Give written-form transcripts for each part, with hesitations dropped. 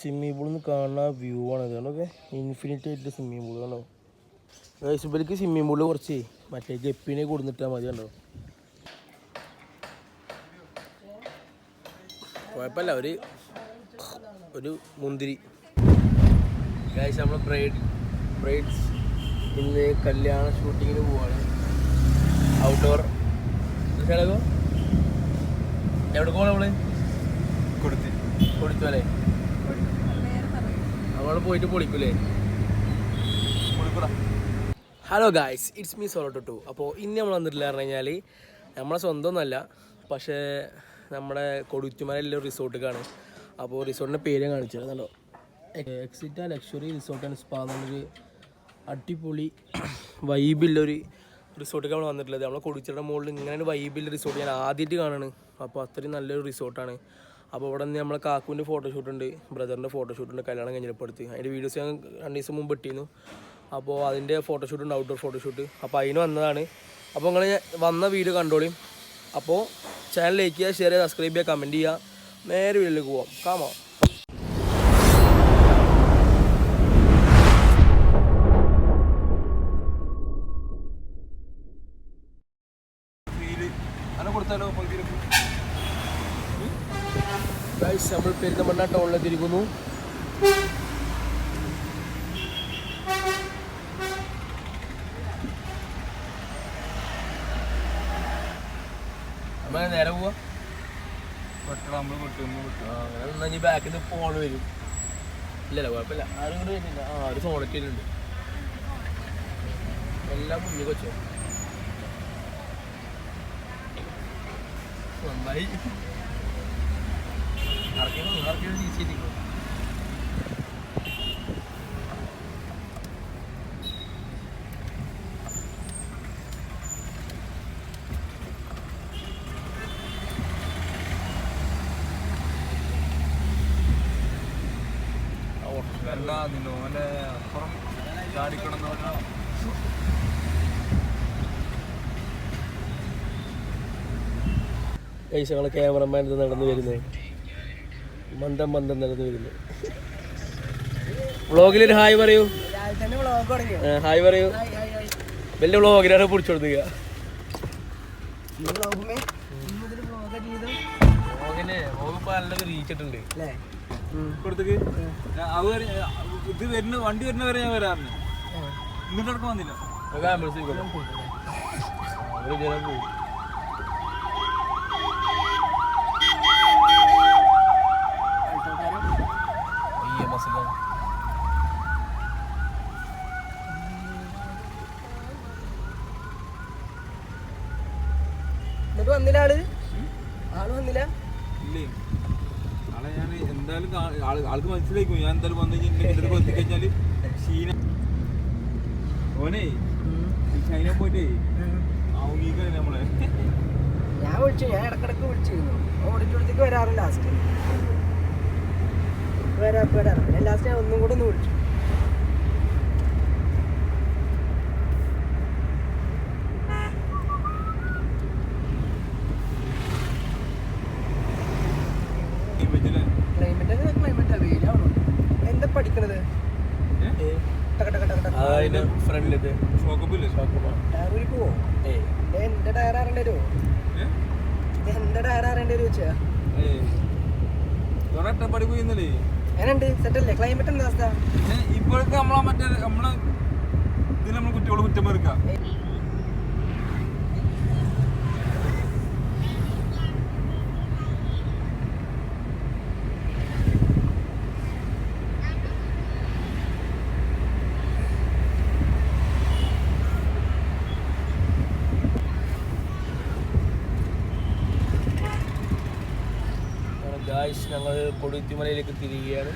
Swimming പൂളിൽ നിന്ന് കാണുന്ന വ്യൂ ആണ് ഇതൊക്കെ ഇൻഫിനിറ്റ് ആയിട്ട് സ്വിമ്മിംഗ് പൂൾ കണ്ടോ. ഗൈസിബിലേക്ക് സ്വിമ്മിംഗ് പൂളിൽ കുറച്ച് മറ്റേ ഗപ്പിനെ കൊടുത്തിട്ടാൽ മതി കണ്ടോ. കുഴപ്പമില്ല, ഒരു മുന്തിരി. ഗൈസ് നമ്മൾ ബ്രൈഡ്സ് ഇന്ന് കല്യാണ ഷൂട്ടിങ്ങിന് പോവാണ്. ഔട്ട്ഡോർ എവിടെ പോകണം നമ്മള് കൊടുത്തു അല്ലേ. നമ്മള് പോയിട്ട് പൊളിക്കൂലേ. Hello guys, it's me solo two. അപ്പോൾ ഇന്ന് നമ്മൾ വന്നിട്ടില്ല പറഞ്ഞു കഴിഞ്ഞാൽ നമ്മളെ സ്വന്തമൊന്നുമല്ല, പക്ഷേ നമ്മുടെ കൊടുത്തുമലയിലെ റിസോർട്ടിലേക്കാണ്. അപ്പോൾ റിസോർട്ടിൻ്റെ പേര് ഞാൻ കാണിച്ചത് കണ്ടോ. എക്സിറ്റ ലക്ഷറി റിസോർട്ട് ആൻഡ് സ്പാ എന്നൊരു അടിപൊളി വൈബില്ലൊരു റിസോർട്ടിലേക്ക് നമ്മൾ വന്നിട്ടുള്ളത്. നമ്മളെ കൊടുച്ചിയുടെ മുകളിൽ ഇങ്ങനെ വൈബില്ല റിസോർട്ട് ഞാൻ ആദ്യമായിട്ട് കാണാണ്. അപ്പോൾ അത്രയും നല്ലൊരു റിസോർട്ടാണ്. അപ്പോൾ ഇവിടെ നിന്ന് നമ്മളെ കാക്കുവിൻ്റെ ഫോട്ടോഷൂട്ടുണ്ട്, ബ്രദറിൻ്റെ ഫോട്ടോഷൂട്ടുണ്ട്, കല്യാണം കഴിഞ്ഞിടപ്പെടുത്ത്. അതിൻ്റെ വീഡിയോസ് ഞാൻ 2 ദിവസം മുമ്പ് ഇട്ടിരുന്നു. അപ്പോൾ അതിൻ്റെ ഫോട്ടോഷൂട്ടുണ്ട്, ഔട്ട്ഡോർ ഫോട്ടോഷൂട്ട്. അപ്പോൾ അതിന് വന്നതാണ്. അപ്പോൾ നിങ്ങൾ വന്ന വീഡിയോ കണ്ടോളിയും. അപ്പോൾ ചാനൽ ലൈക്ക് ചെയ്യുക, ഷെയർ ചെയ്യുക, സബ്സ്ക്രൈബ് ചെയ്യുക, കമൻറ്റ് ചെയ്യുക. നേരെ വീഡിയോയിലേക്ക് പോവാം. കാമോ നമ്മൾ പെരുന്തമണ്ണ ടൗണിലെത്തിയിരിക്കുന്നു. നേരെ പോവാ അങ്ങനെ ബാക്കിൽ നിന്ന് ഫോൺ വരും. ഇല്ലല്ലോ കുഴപ്പമില്ല, ആരും കൂടെ വരുന്നില്ല. ഒരു ഫോണൊക്കെയുണ്ട്. എല്ലാം മുന്നിൽ കൊച്ചോ നന്നായി ഇറക്കിയത് തിരിച്ചിരിക്കും. ഓന്റെ അപ്പുറം ചാടിക്കണം എന്ന് പറഞ്ഞാൽ ഞങ്ങളെ ക്യാമറമാൻ ഇത് നടന്നു വരുന്നത് മന്ദം നടന്നു വരുന്നത്. വ്ളോഗിലൊരു ഹായ് പറയൂ. ഹായ് പറയൂ. വലിയ വ്ളോഗിലാണ് പിടിച്ചു കൊടുക്കുക. നല്ലൊരു റീച്ചിട്ടുണ്ട്. ഇത് വരുന്ന വണ്ടി വരുന്ന വരെ ഞാൻ വരാറുണ്ട്. ഇങ്ങോട്ടടക്കം വന്നില്ല. പോയി വന്നില്ല. ആള് വന്നില്ല. ഇല്ലേ, ആളെ ഞാൻ എന്തായാലും ആൾക്ക് മനസ്സിലാക്കും. ഞാൻ എന്തായാലും വന്നു കഴിഞ്ഞാൽ കൊത്തി കഴിഞ്ഞാല് ഷീന ഓനെ ഷൈന പോയിട്ടേ ഔങ്ങീക്കാണ് നമ്മളെ. ഞാൻ വിളിച്ചു, ഞാൻ ഇടക്കിടക്ക് വിളിച്ചിരുന്നു. ഓടിച്ചോടത്തേക്ക് വരാറ് ലാസ്റ്റ് വരാറ്. പിന്നെ ലാസ്റ്റ് ഞാൻ ഒന്നും കൂടെ ഒന്ന് വിളിച്ചു. എന്താ പഠിക്കണത്? എന്റെ ടയർ ആറേണ്ടി വരുമോ? എന്റെ ടയർ ആറേണ്ടി വരും വെച്ചാ എങ്ങനെയുണ്ട്? സെറ്റല്ലേ? ക്ലൈമറ്റ് എന്താ അവസ്ഥ? ഇപ്പോഴൊക്കെ നമ്മളെ ഇതിൽ നമ്മൾ കുട്ടികളെ കുറ്റം വെറുക്കാം. ഞങ്ങൾ കൊടുത്തിമലയിലേക്ക് തിരികെയാണ്.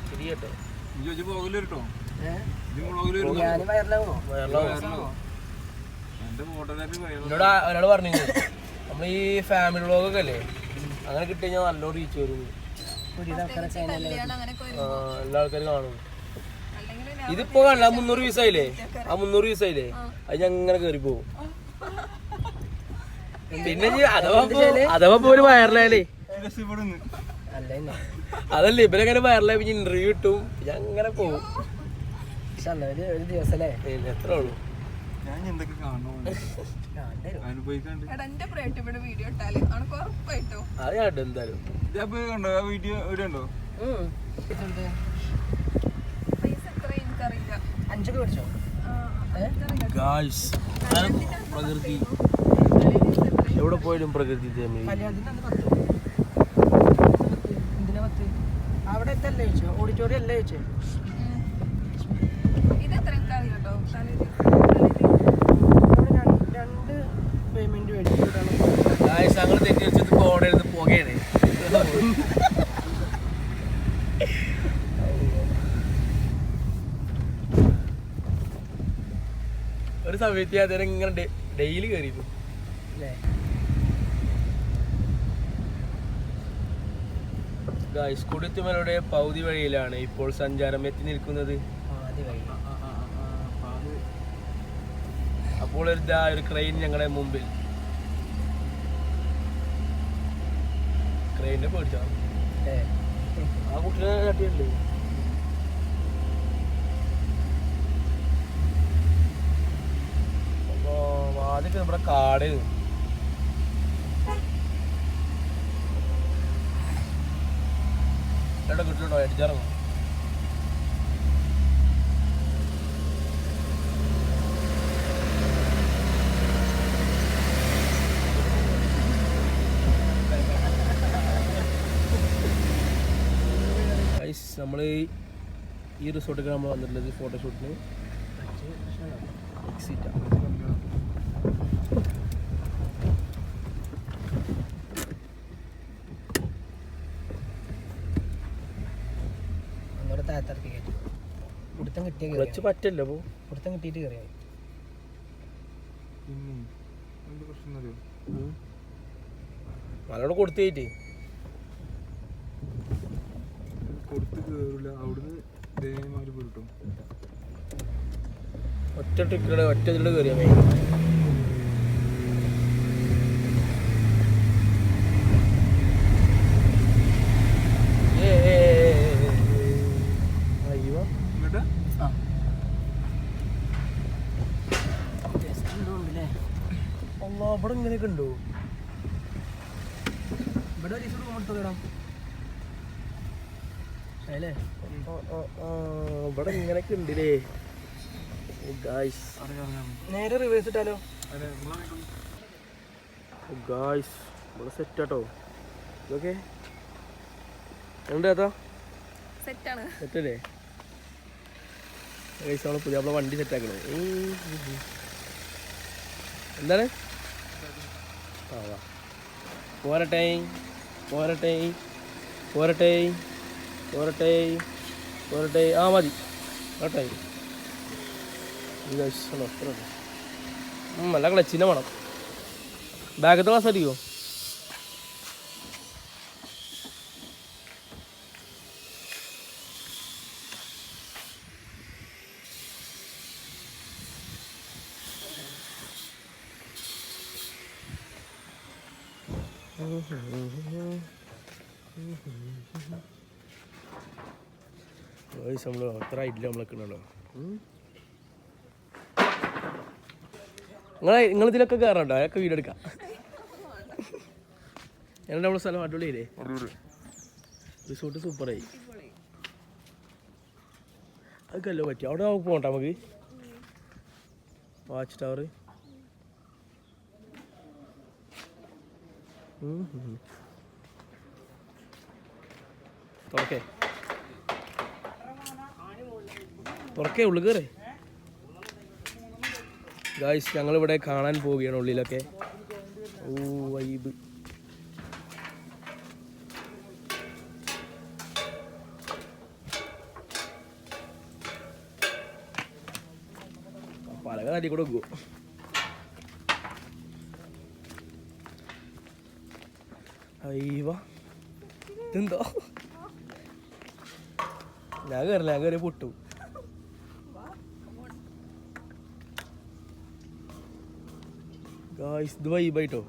തിരികട്ടോ എന്നോട് ഒരാൾ പറഞ്ഞു നമ്മൾ ഈ ഫാമിലി വ്ളോഗൊക്കെ അല്ലേ, അങ്ങനെ കിട്ടി കഴിഞ്ഞാൽ നല്ലോണം റീച്ച് വരും. എല്ലാ ആൾക്കാരും കാണും. ഇതിപ്പോ കണ്ട 300 വ്യൂസായില്ലേ, ആ 300 വ്യൂസായില്ലേ, അത് ഞാൻ അങ്ങനെ കയറി പോകും. പിന്നെ അഥവാ പോലും വൈറലായാലേ രക്ഷപ്പെടുന്നു. അല്ല തന്നെ. അതല്ലേ ഇവരങ്ങനെ വൈറലായി പിന്നെ ഇന്റർവ്യൂ കിട്ടും ഞാൻ അങ്ങനെ പോകും. പക്ഷെ അന്നൊരു ഒരു ദിവസം അല്ലേ എത്ര ഉള്ളൂ ഞാൻ എന്തൊക്കെ കാണണോ അനുഭവിക്കാണ്ട്. അത് കേട്ടോ എന്തായാലും ഞാൻ പോയി കണ്ടോ ആ വീഡിയോ കണ്ടോ? 5 മേടിച്ചോ? ഗായ്സ് പ്രകൃതി എവിടെ പോയാലും പ്രകൃതി കല്യാണത്തിന് അന്ന് 10. എന്തിനാ 10? അവിടെ എത്തല്ലേ ചോദിച്ചോ? ഓഡിറ്റോറിയം അല്ലേ ചോദിച്ചോ? രണ്ട് പേയ്മെന്റ് മേടിച്ചിട്ടാണ്. ഗായ്സ് ഞങ്ങൾ തെറ്റിദ്ധരിച്ചത് പോകണത് പുകയാണ്. ഒരു സമയത്ത് അതിനെ ഇങ്ങനെ ഡെയിലി കയറിയിരുന്നു. ഗായ്സ് കൊടിത്തുമലയുടെ പൗതി വഴിയിലാണ് ഇപ്പോൾ സഞ്ചാരം എത്തി നിൽക്കുന്നത്. അപ്പോൾ ഒരു ക്രെയിൻ ഞങ്ങളുടെ മുമ്പിൽ. ക്രെയിനെ പേടിച്ചാ ആ കുട്ടിനെ തട്ടിയുണ്ട്. അപ്പൊ ആദ്യമൊക്കെ നമ്മുടെ കാട് എവിടെ കിട്ടിട്ടോ അടിച്ചിറങ്ങും. നമ്മൾ ഈ റിസോർട്ടിൽ നമ്മൾ വന്നിട്ടുള്ളത് ഫോട്ടോഷൂട്ടിന്. എക്സിറ്റ് ഒന്നൂടെ താഴത്തിറക്കി കയറ്റി പിടുത്തം കിട്ടിയ വെച്ച് പറ്റില്ല. അപ്പോൾ പിടുത്തം കിട്ടിയിട്ട് കയറിയായി. പിന്നെ എന്ത് പ്രശ്നം അറിയോ? നല്ലോണം കൊടുത്തേറ്റ് കൊടുത്ത് കയറില്ല. അവിടുന്ന് ദേവന്മാര് പോയിട്ടു ഒറ്റ ട്രിക്കിലൂടെ ഒറ്റ ഇതിലൂടെ കയറിയാ മേ. അയ്യോ എന്നിട്ട് അല്ലാ ഇവിടെ ഇങ്ങനെയൊക്കെ ഉണ്ടോ? ഇവിടെ ഒരു ദിവസം കൊടുത്തു കേടാം അല്ലേ? ഇവിടെ ഇങ്ങനെയൊക്കെ ഉണ്ടല്ലേ ഗായ്സ്. നേരെ റിവേഴ്സ് ഇട്ടാലോ? ഗായ്സ് ഇവിടെ സെറ്റാട്ടോ. ഇതൊക്കെ എന്താ സെറ്റല്ലേ ഗായ്സ്? നമ്മള് പുതിയ നമ്മളെ വണ്ടി സെറ്റാക്കണേ. എന്താണ് പോരട്ടെ പോരട്ടെ പോരട്ടെ പോരട്ടെ പോരട്ടെ. ആ മതി കേട്ടെ. നല്ല ക്ലച്ചിനെ വേണം. ബാഗത്തെ ക്ലാസ് അടിക്കോ? നമ്മൾ അത്ര ഇല്ല നമ്മളൊക്കെ ഉണ്ടല്ലോ. നിങ്ങളിതിലൊക്കെ കയറണ്ടോ? അതൊക്കെ വീഡിയോ എടുക്കാം. ഞങ്ങളുടെ നമ്മളെ സ്ഥലം അടിപൊളിയില്ലേ? റിസോർട്ട് സൂപ്പറായി. അതൊക്കെ അല്ലോ പറ്റി. അവിടെ നമുക്ക് പോകണ്ട. നമുക്ക് വാച്ച് ടവർ തുറക്കേ ഉള്ളു കയറേ. ഗായ്സ് ഞങ്ങളിവിടെ കാണാൻ പോവുകയാണ് ഉള്ളിലൊക്കെ. ഓ വൈബ്. പലക തടി കൂടെ വെക്കുമോ? അയ്യവ ഇതെന്തോ? ഞാൻ കയറി പൊട്ടു. ഗായ്സ് ഇത് വൈബായിട്ടോ.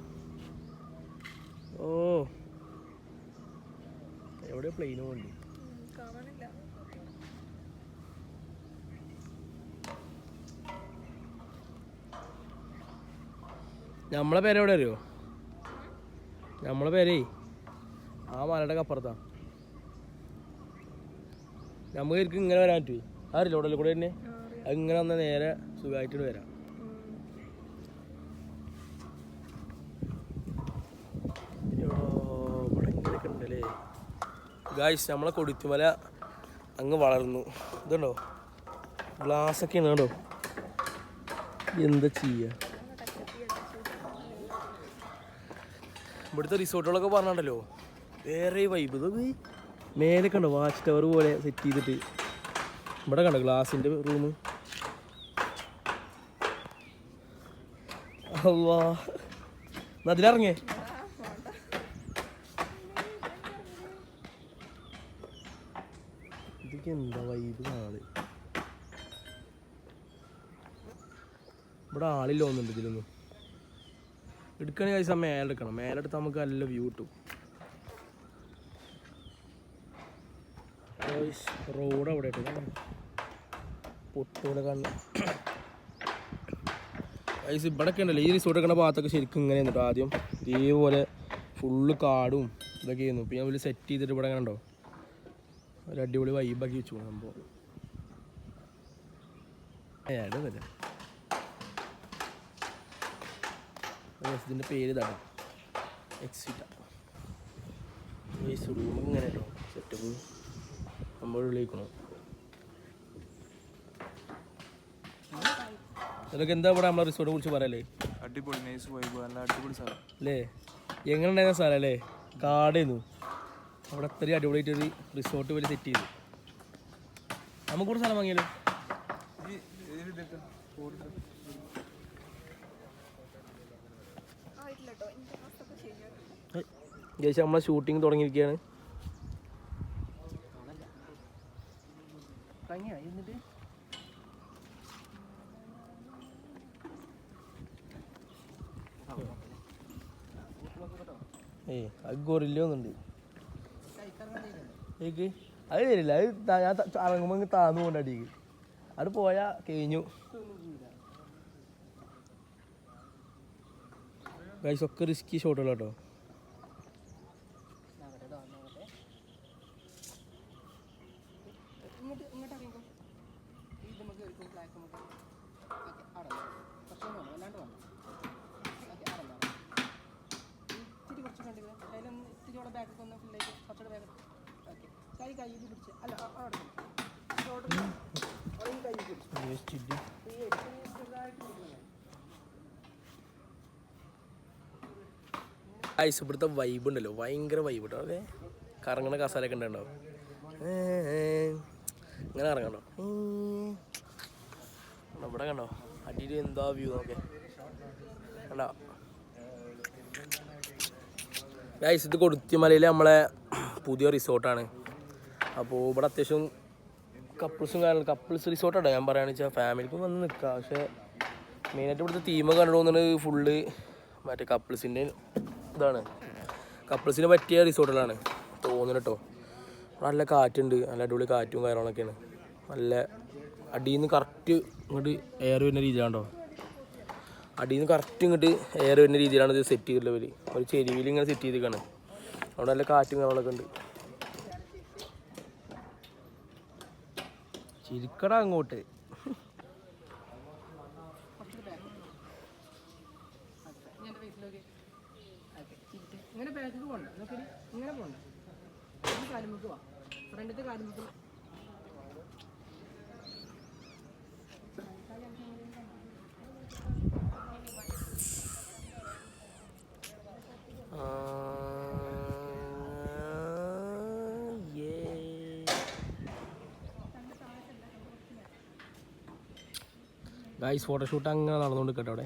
എവിടെ പ്ലെയിനും ഉണ്ട്. നമ്മളെ പേര് എവിടെ അറിയോ? നമ്മളെ പേരേ ആ മലയുടെ അപ്പുറത്താ. നമുക്ക് ശരിക്കും ഇങ്ങനെ വരാൻ പറ്റുമോ? അറിയില്ല ഉടലിൽ കൂടെ തന്നെ അത് ഇങ്ങനെ വന്നാൽ നേരെ സുഖമായിട്ട് വരാം. ഇവിടെ ഇങ്ങനെയൊക്കെ ഉണ്ടല്ലേ ഗായ്സ്. നമ്മളെ കൊടിത്തുമല അങ്ങ് വളർന്നു. ഇതുണ്ടോ ഗ്ലാസ്സൊക്കെയാണ് കേട്ടോ. എന്താ ചെയ്യുക? ഇവിടുത്തെ റിസോർട്ടുകളൊക്കെ പറഞ്ഞിട്ടുണ്ടല്ലോ വേറെ വൈബ്. ഇത് മേലെ കണ്ടോ വാച്ച് ടവർ പോലെ സെറ്റ് ചെയ്തിട്ട്. ഇവിടെ കണ്ടോ ഗ്ലാസിൻ്റെ റൂം. അല്ലാ അതിലിറങ്ങേ. ഇതൊക്കെ എന്താ വൈബ് ആള്. ഇവിടെ ആളില്ല തോന്നുന്നുണ്ട് ഇതിലൊന്നും. എടുക്കണമെങ്കിൽ കഴിച്ചാൽ മേലെടുക്കണം. മേലെടുത്താൽ നമുക്ക് നല്ല വ്യൂ കിട്ടും. റോഡ് അവിടെ പൊട്ടൂടെ കാണുന്ന ഐസ്. ഇവിടെയൊക്കെ ഉണ്ടല്ലോ ഈ റിസോർട്ട് എടുക്കുന്ന ഭാഗത്തൊക്കെ ശരിക്കും ഇങ്ങനെ കേട്ടോ. ആദ്യം ഇതേപോലെ ഫുള്ള് കാടും ഇതൊക്കെ ആയിരുന്നു. പിന്നെ അവർ സെറ്റ് ചെയ്തിട്ട് ഇവിടെ അങ്ങനെ ഉണ്ടോ ഒരു അടിപൊളി വൈബാക്കി വെച്ചു സംഭവം. അയാളല്ല ഇതിൻ്റെ പേര് ഇതാണ് എക്സിറ്റ. റൂം ഇങ്ങനെ കേട്ടോ സെറ്റപ്പ് നമ്മൾ വിളിക്കണം. ഇതൊക്കെ എന്താ ഇവിടെ നമ്മളെ റിസോർട്ടിനെ കുറിച്ച് പറയല്ലേ? അടിപൊളി നൈസ് വൈബ്, നല്ല അടിപൊളി സ്ഥലം അല്ലേ? എങ്ങനെ ഉണ്ടായിരുന്ന സ്ഥലം അല്ലേ? കാടായിരുന്നു. അവിടെ അത്രയും അടിപൊളിയായിട്ടൊരു റിസോർട്ട് പോലെ സെറ്റ് ചെയ്തു. നമുക്കൂടെ സ്ഥലം വാങ്ങിയാലോ? ജയിച്ച നമ്മളെ ഷൂട്ടിങ് തുടങ്ങിയിരിക്കുകയാണ്. അത് ഗൊറില്ല ഒന്നുണ്ട്. ഏക്ക് അത് തരില്ല. അത് ഞാൻ ഇറങ്ങുമ്പോൾ താന്നു പോകണ്ട അടിക്ക്. അത് പോയാൽ കഴിഞ്ഞു. ഗൈസ് ഒക്കെ റിസ്കി ഷോട്ടുകൾ കേട്ടോ. ഐസ് ഇവിടുത്തെ വൈബ് ഉണ്ടല്ലോ ഭയങ്കര വൈബ് കേട്ടോ. അതെ കറങ്ങണ കസാലൊക്കെ ഉണ്ടാവും. ഇങ്ങനെ ഇറങ്ങണ്ടോ ഇവിടെ കണ്ടോ അടിയിൽ എന്താ വ്യൂ നോക്കെ കണ്ടോ ഗൈസ്. ഇത് കൊടുത്തിമലയിൽ നമ്മളെ പുതിയ റിസോർട്ടാണ്. അപ്പോൾ ഇവിടെ അത്യാവശ്യം കപ്പിൾസും കാര്യങ്ങളും കപ്പിൾസ് റിസോർട്ടാണ് ഞാൻ പറയുകയാണെന്ന് വെച്ചാൽ ഫാമിലിക്കും വന്ന് നിൽക്കാം. പക്ഷേ മെയിനായിട്ട് ഇവിടുത്തെ തീമൊക്കെ കണ്ടു പോകുന്നത് ഫുള്ള് മറ്റേ കപ്പിൾസിൻ്റെ ഇതാണ്. കപ്പിൾസിന് പറ്റിയ റിസോർട്ടുകളാണ് തോന്നുന്നു കേട്ടോ. നല്ല കാറ്റുണ്ട്, നല്ല അടിപൊളി കാറ്റും കാര്യങ്ങളൊക്കെയാണ്. നല്ല അടിയിൽ നിന്ന് കറക്റ്റ് ഇങ്ങോട്ട് എയർ വരുന്ന രീതിയിലാണോ. അടിയിൽ നിന്ന് കറക്റ്റ് ഇങ്ങോട്ട് എയർ വരുന്ന രീതിയിലാണ് ഇത് സെറ്റ് ചെയ്തിട്ടുള്ളവർ. ഒരു ചെരുവിൽ ഇങ്ങനെ സെറ്റ് ചെയ്തിരിക്കുകയാണ്. അവിടെ നല്ല കാറ്റും കാര്യങ്ങളൊക്കെ ഉണ്ട്. ചിരിക്കട അങ്ങോട്ട്. ഇങ്ങനെ ബാക്കിൽ പോകണ്ട, ഇങ്ങനെ പോകണ്ട. കാലുമുക്ക് പോവാം, ഫ്രണ്ടിലത്തെ കാലുമുക്ക്. ഗൈസ് ഫോട്ടോഷൂട്ട് അങ്ങനെ നടന്നുകൊണ്ട് കേട്ടോ അവിടെ.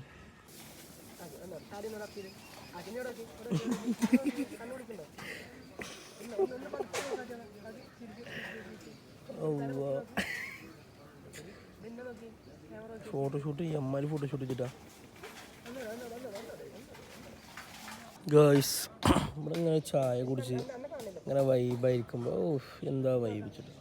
ഫോട്ടോഷൂട്ട് അമ്മാര് ഫോട്ടോഷൂട്ട് വെച്ചിട്ടാ ഗൈസ്. ഇവിടെ ഇങ്ങനെ ചായ കുടിച്ച് ഇങ്ങനെ വൈബായിരിക്കുമ്പോൾ ഓഹ് എന്താ വൈബിച്ചിട്ട്.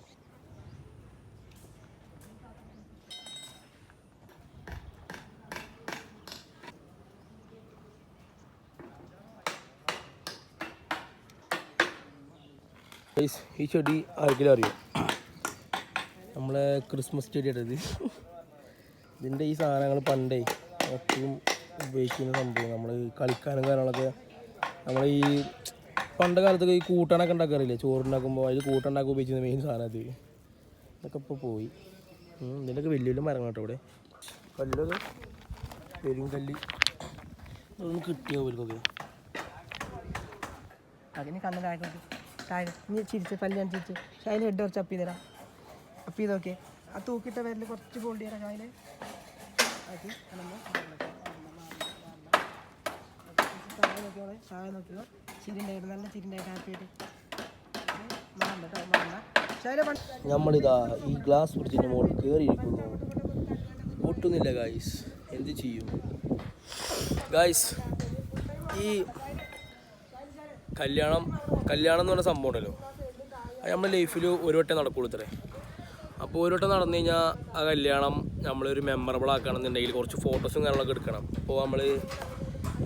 ഈ ചെടി ആർക്കെങ്കിലും അറിയോ? നമ്മളെ ക്രിസ്മസ് ചെടിയാണ് ഇത്. ഇതിൻ്റെ ഈ സാധനങ്ങൾ പണ്ടേ ഏറ്റവും ഉപയോഗിക്കുന്ന സംഭവം നമ്മൾ കളിക്കാനും കാര്യങ്ങളൊക്കെ നമ്മൾ ഈ പണ്ട് കാലത്തൊക്കെ ഈ കൂട്ടാനൊക്കെ ഉണ്ടാക്കാറില്ലേ, ചോറുണ്ടാക്കുമ്പോൾ അതിൽ കൂട്ടുണ്ടാക്കാൻ ഉപയോഗിക്കുന്ന മെയിൻ സാധനം അത്. ഇതൊക്കെ ഇപ്പോൾ പോയി. ഇതിൻ്റെയൊക്കെ വലിയ വലിയ മരങ്ങൾ കേട്ടോ ഇവിടെ. കല്ലൊക്കെ പെരുങ്കല്ല് അതൊന്നും കിട്ടിയോ ഇവർക്കൊക്കെ. അതിന് കണ്ണിലായിട്ട് താഴെ ഇനി ചിരിച്ച് പല്ല് ഞാൻ ചിരിച്ച് പക്ഷേ അതിന് ഹെഡ് കുറച്ച് അപ്പ് ചെയ്തരാം. അപ്പ് ചെയ്തൊക്കെ ആ തൂക്കിയിട്ട വിരൽ കുറച്ച് ഫോൾഡ് ചെയ്യണം. അതിൽ ആക്കി താഴെ നോക്കിയോളെ, താഴെ നോക്കിയോ ചിരിണ്ടായിട്ട് നല്ല ചിരിണ്ടായിട്ട് ഹാപ്പി ആയിട്ട് കേട്ടോ മാറണ്ട. പക്ഷേ അതിലെ നമ്മളിതാ ഈ ഗ്ലാസ് ബ്രിഡ്ജിൻ്റെ മുകളിൽ കയറിയിരിക്കുന്നു. പൊട്ടുന്നില്ല ഗായ്സ്, എന്ത് ചെയ്യും ഗായ്സ്. ഈ കല്യാണം എന്ന് പറഞ്ഞ സംഭവം ഉണ്ടല്ലോ, അത് നമ്മുടെ ലൈഫിൽ ഒരു വട്ടം നടക്കുള്ളൂ ഇത്രേ. അപ്പോൾ ഒരു വട്ടം നടന്നു കഴിഞ്ഞാൽ ആ കല്യാണം നമ്മളൊരു മെമ്മറബിൾ ആക്കുകയാണെന്നുണ്ടെങ്കിൽ കുറച്ച് ഫോട്ടോസും കാര്യങ്ങളൊക്കെ എടുക്കണം. അപ്പോൾ നമ്മൾ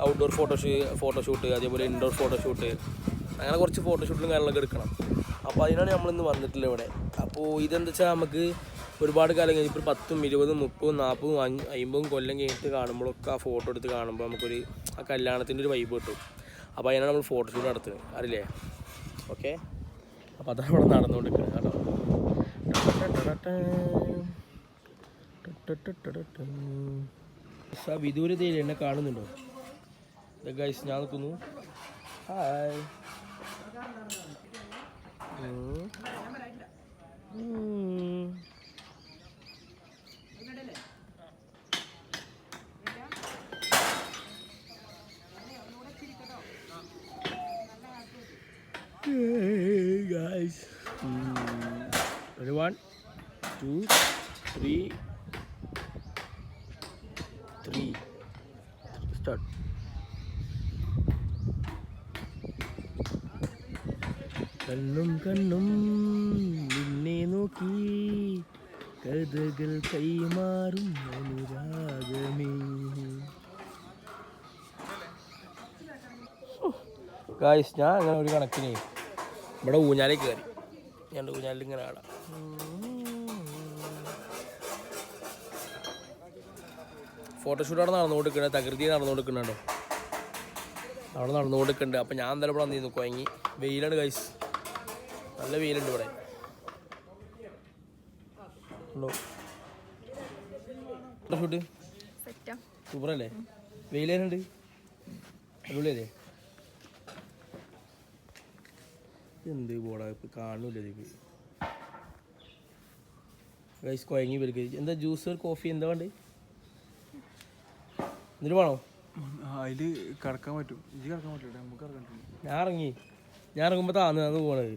ഔട്ട്ഡോർ ഫോട്ടോഷൂട്ട് അതേപോലെ ഇൻഡോർ ഫോട്ടോഷൂട്ട് അങ്ങനെ കുറച്ച് ഫോട്ടോഷൂട്ടും കാര്യങ്ങളൊക്കെ എടുക്കണം. അപ്പോൾ അതിനാണ് നമ്മളിന്ന് വന്നിട്ടില്ല ഇവിടെ. അപ്പോൾ ഇതെന്താ വെച്ചാൽ നമുക്ക് ഒരുപാട് കാലം കഴിഞ്ഞ് ഇപ്പോൾ 10, 20, 30, 40, 50 കൊല്ലം കഴിഞ്ഞിട്ട് കാണുമ്പോഴൊക്കെ ആ ഫോട്ടോ എടുത്ത് കാണുമ്പോൾ നമുക്കൊരു ആ കല്യാണത്തിൻ്റെ ഒരു വൈബ് കിട്ടും. അപ്പോൾ അതിനാണ് നമ്മൾ ഫോട്ടോഷൂട്ട് നടത്തുന്നത്, അറിയില്ലേ? ഓക്കെ, അപ്പോൾ അതാണ് ഇവിടെ നടന്നുകൊണ്ടിരിക്കുന്നത് കേട്ടോ. വിദൂരതയിൽ എന്നെ കാണുന്നുണ്ടോ? ഗൈസ് ഞാൻ നിൽക്കുന്നു. ഹായ്. Guys, ready 1, 2, 3, start. കണ്ണും നിന്നെ നോക്കി കഥകൾ കൈമാറും അനുരാഗമേ. ഗായ്സ് ഞാൻ അങ്ങനെ ഒരു കണക്കിന് ഇവിടെ ഊഞ്ഞാലിൽ കയറി. ഞാൻ ഊഞ്ഞാലിൽ ഇങ്ങനെ ആടാം. ഫോട്ടോഷൂട്ട് അവിടെ നടന്നുകൊണ്ടിരിക്കുന്നത്, തകൃതി നടന്നുകൊണ്ടിരിക്കുന്നുണ്ടോ, അവിടെ നടന്നുകൊണ്ടിരിക്കുന്നുണ്ട്. അപ്പം ഞാൻ എന്തായാലും ഇവിടെ വന്നിരുന്നു കുഴങ്ങി. വെയിലാണ് ഗൈസ്, നല്ല വെയിലുണ്ട് ഇവിടെ. ഫോട്ടോഷൂട്ട് സൂപ്പറല്ലേ? വെയിലുണ്ട്, അടിപൊളിയല്ലേ? എന്ത് പോടാ ഇപ്പം കാണൂല ഇതിക്ക് ഗൈസ്. കുഴങ്ങി പേർക്ക് എന്താ ജ്യൂസ് കോഫി എന്താ വേണ്ടേ? എന്നിട്ട് വേണോ? അതിൽ കിടക്കാൻ പറ്റും, ഇത് കിടക്കാൻ പറ്റില്ല, നമുക്ക് കിടക്കാൻ പറ്റില്ല. ഞാൻ ഇറങ്ങുമ്പോൾ താന്ന് പോണത്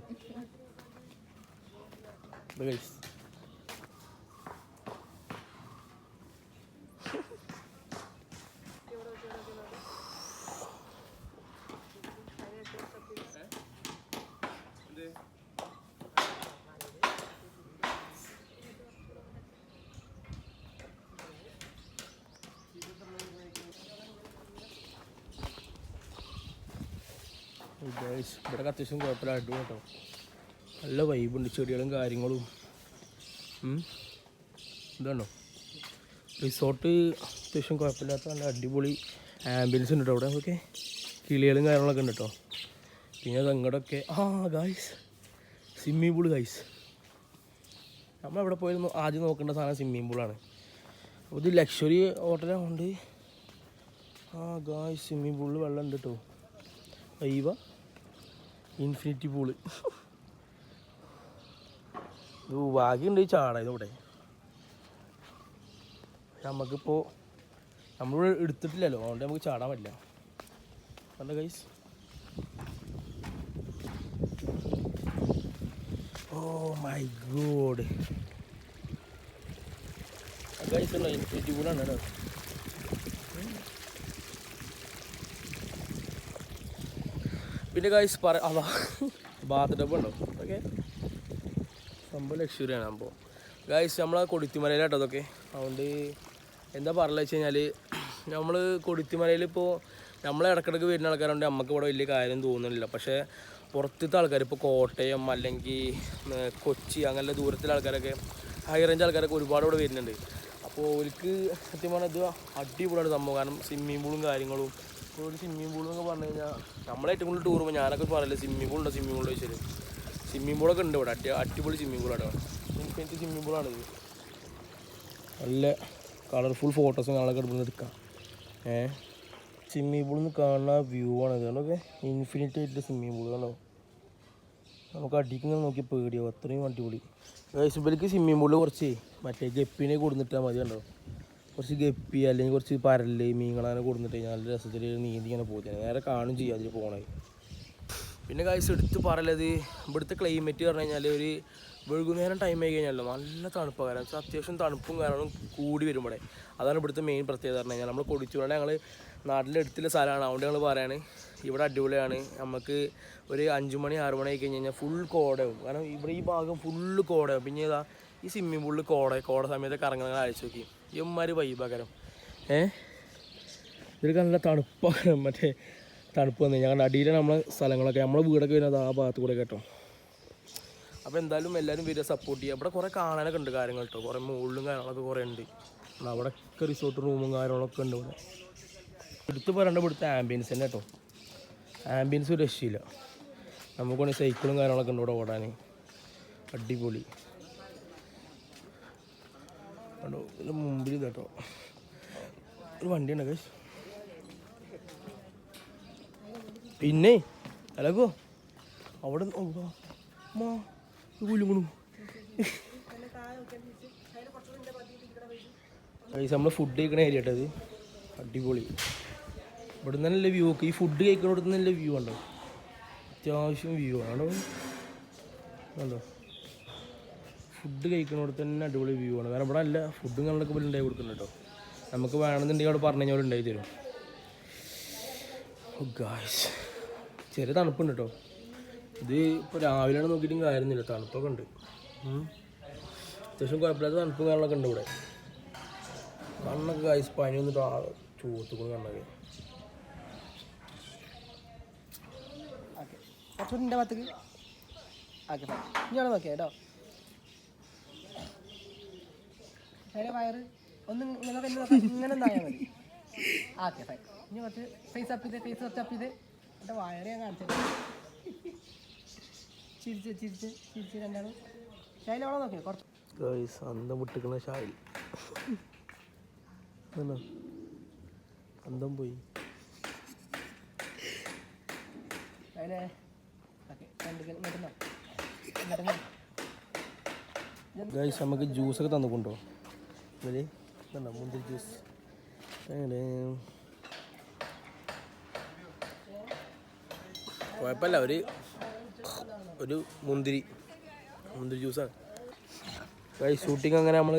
ഗൈസ്. ഇവിടെ അത്യാവശ്യം കുഴപ്പമില്ല, അടിപൊളി കേട്ടോ. നല്ല വൈബുണ്ട്, ചെടികളും കാര്യങ്ങളും. ഇതാണോ റിസോർട്ട്? അത്യാവശ്യം കുഴപ്പമില്ലാത്ത നല്ല അടിപൊളി ആംബിയൻസ് ഉണ്ട് കേട്ടോ അവിടെ. ഓക്കെ, കിളികളും കാര്യങ്ങളൊക്കെ ഉണ്ട് കേട്ടോ. പിന്നെ അത് അങ്ങോട്ടൊക്കെ ഗായ്സ് സ്വിമ്മിങ് പൂള് ഗായ്സ്. നമ്മളെവിടെ പോയിരുന്നു ആദ്യം നോക്കേണ്ട സാധനം സ്വിമ്മിങ് പൂളാണ്. അപ്പോൾ ഇത് ലക്ഷറി ഹോട്ടലായതുകൊണ്ട് ഗായ്സ് സ്വിമ്മിങ് പൂളിൽ വെള്ളം ഉണ്ട് കേട്ടോ. Viva infinity pool. ഇത് ഭാഗ്യമുണ്ട് ഈ ചാടായത് ഇവിടെ. നമുക്കിപ്പോൾ നമ്മൾ എടുത്തിട്ടില്ലല്ലോ, അതുകൊണ്ട് നമുക്ക് ചാടാൻ പറ്റില്ല. കണ്ട guys, oh my god guys. ഉള്ള ഇൻഫിനിറ്റി പൂളാണ് കേട്ടോ. പിന്നെ ഗൈസ് അതാ ബാത്ത് ടബ് ഉണ്ടോ ഓക്കെ സംഭവം ലക്ഷറിയാണ് അപ്പോൾ ഗൈസ് നമ്മളെ കൊടിത്തിമലയിലാട്ടോ അതൊക്കെ. അതുകൊണ്ട് എന്താ പറയുക വെച്ച് കഴിഞ്ഞാൽ നമ്മൾ കൊടിത്തിമലയിൽ ഇപ്പോൾ നമ്മളെ ഇടക്കിടക്ക് വരുന്ന ആൾക്കാരുണ്ട്, നമുക്ക് ഇവിടെ വലിയ കാര്യം തോന്നുന്നില്ല. പക്ഷേ പുറത്തത്തെ ആൾക്കാർ ഇപ്പോൾ കോട്ടയം അല്ലെങ്കിൽ കൊച്ചി അങ്ങനെയുള്ള ദൂരത്തിലെ ആൾക്കാരൊക്കെ ഹൈ റേഞ്ച് ആൾക്കാരൊക്കെ ഒരുപാട് ഇവിടെ വരുന്നുണ്ട്. അപ്പോൾ അവർക്ക് സത്യം പറഞ്ഞാൽ ഇത് അടിപൊളിയാണ് സംഭവം. കാരണം സ്വിമ്മിങ് പൂളും കാര്യങ്ങളും. ഇപ്പോൾ ഒരു സ്വിമ്മിങ് പൂൾ എന്നൊക്കെ പറഞ്ഞു കഴിഞ്ഞാൽ നമ്മളെ ഏറ്റവും കൂടുതൽ ടൂർ പോകുമ്പോൾ ഞാനൊക്കെ പറയില്ല സ്വിമ്മിങ് പൂളുണ്ടോ സ്വിമ്മിങ് പൂൾ ചോദിച്ചാൽ സ്വിമ്മിങ് പൂളൊക്കെ ഉണ്ട് ഇവിടെ. അടിപൊളി സ്വിമ്മിങ് പൂളാണ്. ഇൻഫിനിറ്റി സ്വിമ്മിങ് പൂളാണിത്. നല്ല കളർഫുൾ ഫോട്ടോസും കാണാനൊക്കെ എടുക്കുന്നത് എടുക്കാം. സ്വിമ്മിങ് പൂളിൽ നിന്ന് കാണുന്ന വ്യൂ ആണിത്. അതൊക്കെ ഇൻഫിനിറ്റി ആയിട്ടുള്ള സ്വിമ്മിങ് പൂൾ കണ്ടോ. നമുക്ക് അടിക്കുന്ന നോക്കി പേടിയാവും, അത്രയും അടിപൊളി. ഗൈസുബലിക്ക് സ്വിമ്മിങ് പൂളിൽ കുറച്ച് മറ്റേ ഗപ്പിനെ കൊടുത്തിട്ടാൽ മതി കണ്ടോ. കുറച്ച് ഗപ്പി അല്ലെങ്കിൽ കുറച്ച് പരല് മീനുകളങ്ങനെ കൊടുത്തിട്ട് കഴിഞ്ഞാൽ നല്ല രസത്തിൽ നീന്തി ഇങ്ങനെ പോകുന്നത് നേരെ കാണും ചെയ്യാം അതിൽ പോകണത്. പിന്നെ ഗൈസ് എടുത്ത് പറയലത് ഇവിടുത്തെ ക്ലൈമറ്റ് പറഞ്ഞു കഴിഞ്ഞാൽ ഒരു വൈകുന്നേരം ടൈം ആയി കഴിഞ്ഞാലോ നല്ല തണുപ്പാണ്. കാരണം വെച്ചാൽ അത്യാവശ്യം തണുപ്പും കാരണം കൂടി വരും ഇവിടെ. അതാണ് ഇവിടുത്തെ മെയിൻ പ്രത്യേകത പറഞ്ഞു കഴിഞ്ഞാൽ. നമ്മൾ കൊടിച്ചുകൊണ്ട് ഞങ്ങൾ നാട്ടിലെ അടുത്തുള്ള സ്ഥലമാണ്. അതുകൊണ്ട് ഞങ്ങൾ പറയാണ് ഇവിടെ അടിപൊളിയാണ്. നമുക്ക് ഒരു 5 മണി 6 മണി ആയി കഴിഞ്ഞ് കഴിഞ്ഞാൽ ഫുൾ കോടയാവും. കാരണം ഇവിടെ ഈ ഭാഗം ഫുള്ള് കോടയാവും. പിന്നെ ഇതാ ഈ സ്വിമ്മിങ് പൂളിൽ കോട സമയത്തൊക്കെ ഇറങ്ങുന്നത് അയച്ചു നോക്കി ഇമ്മാര് വൈബാക്കരം. ഇതൊക്കെ നല്ല തണുപ്പാണ്. മറ്റേ തണുപ്പ് വന്നു ഞങ്ങളുടെ അടിയിലാണ് നമ്മളെ സ്ഥലങ്ങളൊക്കെ. നമ്മളെ വീടൊക്കെ വരുന്നത് ആ ഭാഗത്ത് കൂടെ കേട്ടോ. അപ്പോൾ എന്തായാലും എല്ലാവരും വരിക സപ്പോർട്ട് ചെയ്യുക. ഇവിടെ കുറേ കാണാനൊക്കെ ഉണ്ട് കാര്യങ്ങൾ കേട്ടോ. കുറേ മുകളിലും കാര്യങ്ങളൊക്കെ കുറേ ഉണ്ട്. അവിടെയൊക്കെ റിസോർട്ട് റൂമും കാര്യങ്ങളൊക്കെ ഉണ്ട് ഇവിടെ. എടുത്ത് പറയേണ്ട ഇവിടുത്തെ ആംബിയൻസ് തന്നെ കേട്ടോ. ആംബിയൻസ് ഒരു രക്ഷയില്ല. നമുക്കാണെങ്കിൽ സൈക്കിളും കാര്യങ്ങളൊക്കെ ഉണ്ട് ഇവിടെ ഓടാൻ. അടിപൊളി കേട്ടോ. ഇതിൻ്റെ മുമ്പിൽ കേട്ടോ ഒരു വണ്ടിയുണ്ട് ഗൈസ്. പിന്നെ അല്ലക്കോ അവിടെ കുലുങ്ങണു ഗൈസ്. നമ്മൾ ഫുഡ് കഴിക്കണ ഏരിയ കേട്ടോ അത്. അടിപൊളി. ഇവിടെ നിന്ന് നല്ല വ്യൂ ഒക്കെ. ഈ ഫുഡ് കഴിക്കണോടത്ത് നല്ല വ്യൂ ഉണ്ടോ. അത്യാവശ്യം വ്യൂ ആണോ കണ്ടോ. ഫുഡ് കഴിക്കണോടത്ത് തന്നെ അടിപൊളി വ്യൂ ആണ്. കാരണം ഇവിടെ നല്ല ഫുഡും കാര്യങ്ങളൊക്കെ പോലെ ഉണ്ടായി കൊടുക്കുന്നുണ്ട് കേട്ടോ. നമുക്ക് വേണമെന്നുണ്ടെങ്കിൽ അവിടെ പറഞ്ഞു കഴിഞ്ഞാൽ ഉണ്ടായി തരും. ഗായ്സ് ചെറിയ തണുപ്പുണ്ട് കേട്ടോ. ഇത് ഇപ്പോൾ രാവിലെയാണ് നോക്കിയിട്ടും കാര്യമൊന്നുമില്ല, തണുപ്പൊക്കെ ഉണ്ട്. അത്യാവശ്യം കുഴപ്പമില്ലാത്ത തണുപ്പും കാര്യങ്ങളൊക്കെ ഉണ്ട് ഇവിടെ. കണ്ണൊക്കെ ഗായ്സ് പനി വന്നിട്ട് ആ ചൂത്തുകൊണ്ട് കണ്ണൊക്കെ. കുറച്ചുകൂടി ഭാഗത്തേക്ക് ഓക്കെ ഇങ്ങനെ നോക്കിയാ കേട്ടോ. അതിൻ്റെ വയറ് ഒന്ന് ഇങ്ങനെ ഒന്നായാൽ മതി. Okay fine. ഇനി കുറച്ച് ഫേസ് അപ്പ് ചെയ്ത് കുറച്ച് അപ്പ് ചെയ്ത് എൻ്റെ വയറ് ഞാൻ കാണിച്ചത്. ചിരിച്ച് രണ്ടാളും ഷായിൽ അവിടെ നോക്കിയാൽ കുറച്ച് ഗായ്സ് അന്തം വിട്ടിക്കണ ഷായിൽ അന്തം പോയി. അതിനെ ഗായ്സ് നമുക്ക് ജ്യൂസൊക്കെ തന്നിട്ടുണ്ടോ ഇവര് കണ്ടോ. മുന്തിരി ജ്യൂസ് കുഴപ്പമില്ല. ഒരു മുന്തിരി ജ്യൂസാണ് ഗായ്സ്. ഷൂട്ടിങ് അങ്ങനെ നമ്മൾ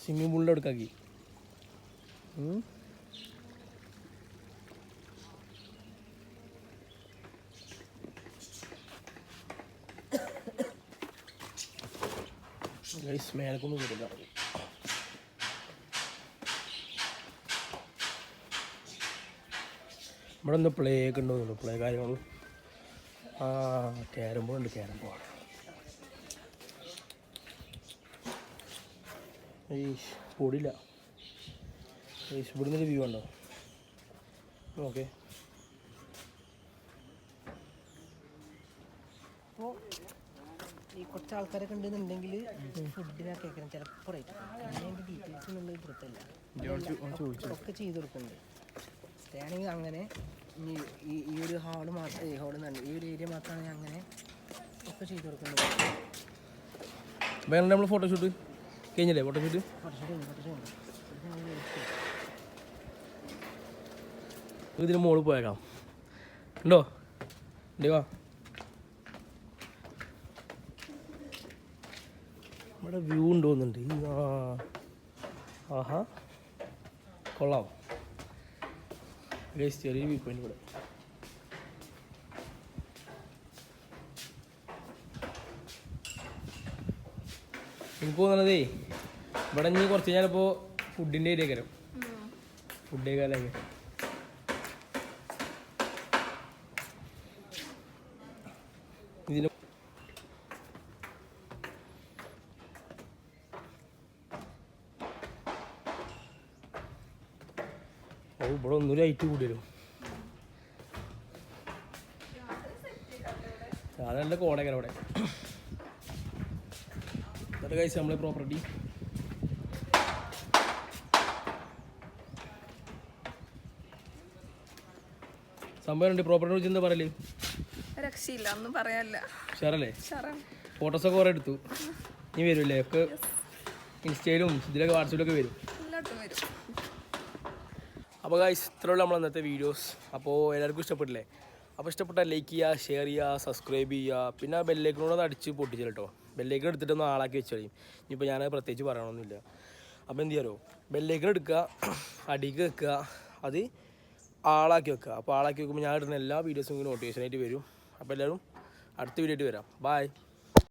സ്വിമ്മിങ് പൂളിൻ്റെ അടുക്കാക്കി. ഗൈസ് മേലക്കൊന്നും വരില്ല. ഇവിടെ എന്താ പ്ലേ ഒക്കെ ഉണ്ടോ. പ്ലേ കാര്യങ്ങളും ക്യാരം ബോർഡ് പൊടിയില്ല. ഇവിടുന്ന് വ്യൂ ഉണ്ടോ. ഓക്കെ അപ്പോൾ ഈ കുറച്ച് ആൾക്കാരൊക്കെ ഉണ്ടെന്നുണ്ടെങ്കിൽ ഫുഡിനൊക്കെ കേൾക്കണം ചിലപ്പോൾ റേറ്റ്. പിന്നെ അതിൻ്റെ ഡീറ്റെയിൽസ് ഒന്നും പുറത്തല്ല ഒക്കെ ചെയ്ത് കൊടുക്കുന്നുണ്ട്. സ്റ്റേ ആണെങ്കിൽ അങ്ങനെ ഈ ഒരു ഹാള് മാത്രം ഈ ഒരു ഏരിയ മാത്രമാണെങ്കിൽ അങ്ങനെ ഒക്കെ ചെയ്ത് കൊടുക്കുന്നുണ്ട്. വേറെ നമ്മൾ ഫോട്ടോഷൂട്ട് കഴിഞ്ഞില്ലേ. ഫോട്ടോഷൂട്ട് ഇതിന് മുകളിൽ പോയേക്കാം ഉണ്ടോ. വാ ഇവിടെ വ്യൂ ഉണ്ടോന്നുണ്ട്. ആഹാ കൊള്ളാം. ചെറിയ വ്യൂ പോയിന്റ് ഇവിടെ. എനിക്ക് തോന്നണതേ ഇവിടെ ഇനി കുറച്ച് ഞാനിപ്പോൾ ഫുഡിൻ്റെ ഏരിയ കയറും ഫുഡ് കാലൊക്കെ ഇതിന് ഓ ഇവിടെ ഒന്നുകൂടി ഹൈറ്റ് കൂടി വരും സാധാരണ കോടയൊക്കെ അവിടെ എന്നിട്ട് കഴിച്ച് നമ്മളെ പ്രോപ്പർട്ടി സംഭവം ഉണ്ട് പ്രോപ്പർട്ടിനെ കുറിച്ച് എന്താ പറയല് രക്ഷയില്ല ഒന്നും പറയാനില്ല ഷെയറല്ലേ ഫോട്ടോസൊക്കെ കുറേ എടുത്തു നീ വരുമല്ലേ ഒക്കെ ഇൻസ്റ്റയിലും ഇതിലൊക്കെ വാട്സപ്പിലൊക്കെ വരും എല്ലായിടത്തും വരും. അപ്പോൾ ഗൈസ് ഇത്രയുള്ള നമ്മൾ അന്നത്തെ വീഡിയോസ് അപ്പോൾ എല്ലാവർക്കും ഇഷ്ടപ്പെട്ടില്ലേ അപ്പോൾ ഇഷ്ടപ്പെട്ടാൽ ലൈക്ക് ചെയ്യുക ഷെയർ ചെയ്യുക സബ്സ്ക്രൈബ് ചെയ്യുക പിന്നെ ആ ബെല്ലേക്കിനോട് അടിച്ച് പൊട്ടിച്ചു കേട്ടോ ബെല്ലേക്കിൻ എടുത്തിട്ടൊന്ന് ആളാക്കി വെച്ച് കഴിയും ഇനിയിപ്പോൾ ഞാൻ പ്രത്യേകിച്ച് പറയണമെന്നില്ല അപ്പോൾ എന്ത് ചെയ്യാറോ ബെല്ലേക്കിൻ എടുക്കുക അടിക്ക് വെക്കുക അത് ആളാക്കി വെക്കുക അപ്പോൾ ആളാക്കി വെക്കുമ്പോൾ ഞാൻ ഇടുന്ന എല്ലാ വീഡിയോസും നോട്ടിഫിക്കേഷനായിട്ട് വരും അപ്പോൾ എല്ലാവരും അടുത്ത വീഡിയോ ആയിട്ട് വരാം ബൈ